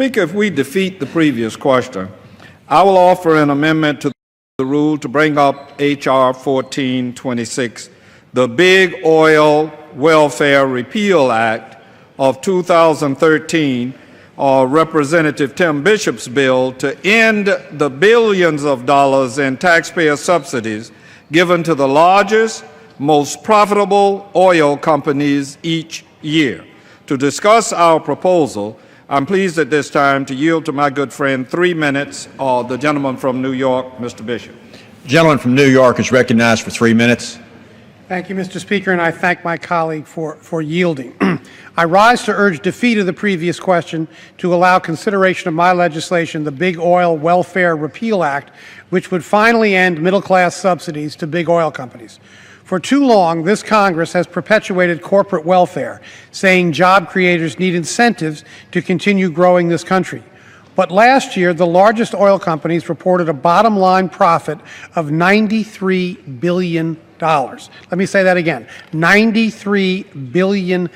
Speaker, if we defeat the previous question, I will offer an amendment to the rule to bring up H.R. 1426, the Big Oil Welfare Repeal Act of 2013, or Representative Tim Bishop's bill, to end the billions of dollars in taxpayer subsidies given to the largest, most profitable oil companies each year. To discuss our proposal, I'm pleased at this time to yield to my good friend 3 minutes, the gentleman from New York, Mr. Bishop. The gentleman from New York is recognized for 3 minutes. Thank you, Mr. Speaker, and I thank my colleague for yielding. I rise to urge defeat of the previous question to allow consideration of my legislation, the Big Oil Welfare Repeal Act, which would finally end middle-class subsidies to big oil companies. For too long, this Congress has perpetuated corporate welfare, saying job creators need incentives to continue growing this country. But last year, the largest oil companies reported a bottom-line profit of $93 billion. Let me say that again, $93 billion,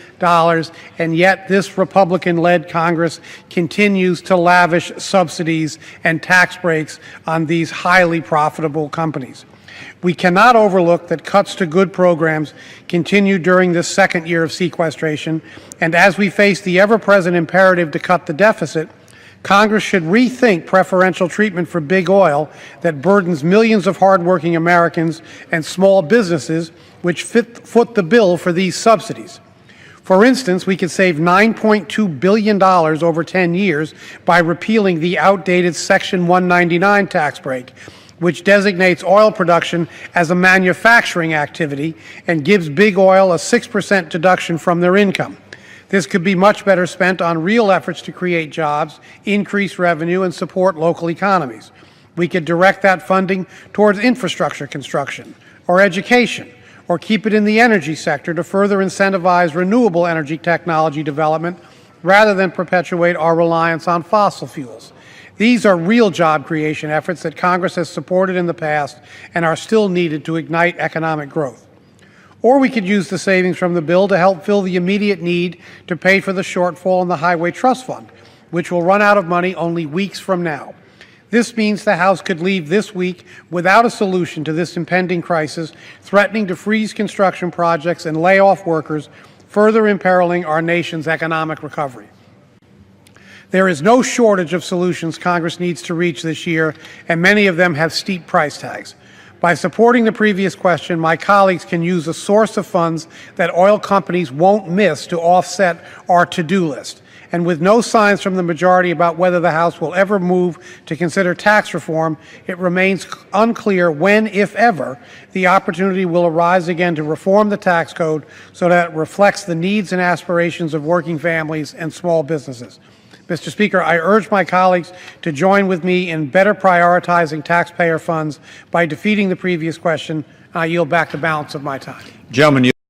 and yet this Republican-led Congress continues to lavish subsidies and tax breaks on these highly profitable companies. We cannot overlook that cuts to good programs continue during this second year of sequestration, and as we face the ever-present imperative to cut the deficit, Congress should rethink preferential treatment for big oil that burdens millions of hardworking Americans and small businesses which foot the bill for these subsidies. For instance, we could save $9.2 billion over 10 years by repealing the outdated Section 199 tax break, which designates oil production as a manufacturing activity and gives big oil a 6% deduction from their income. This could be much better spent on real efforts to create jobs, increase revenue, and support local economies. We could direct that funding towards infrastructure construction or education, or keep it in the energy sector to further incentivize renewable energy technology development rather than perpetuate our reliance on fossil fuels. These are real job creation efforts that Congress has supported in the past and are still needed to ignite economic growth. Or we could use the savings from the bill to help fill the immediate need to pay for the shortfall in the Highway Trust Fund, which will run out of money only weeks from now. This means the House could leave this week without a solution to this impending crisis, threatening to freeze construction projects and lay off workers, further imperiling our nation's economic recovery. There is no shortage of solutions Congress needs to reach this year, and many of them have steep price tags. By supporting the previous question, my colleagues can use a source of funds that oil companies won't miss to offset our to-do list. And with no signs from the majority about whether the House will ever move to consider tax reform, it remains unclear when, if ever, the opportunity will arise again to reform the tax code so that it reflects the needs and aspirations of working families and small businesses. Mr. Speaker, I urge my colleagues to join with me in better prioritizing taxpayer funds by defeating the previous question. I yield back the balance of my time. Gentleman,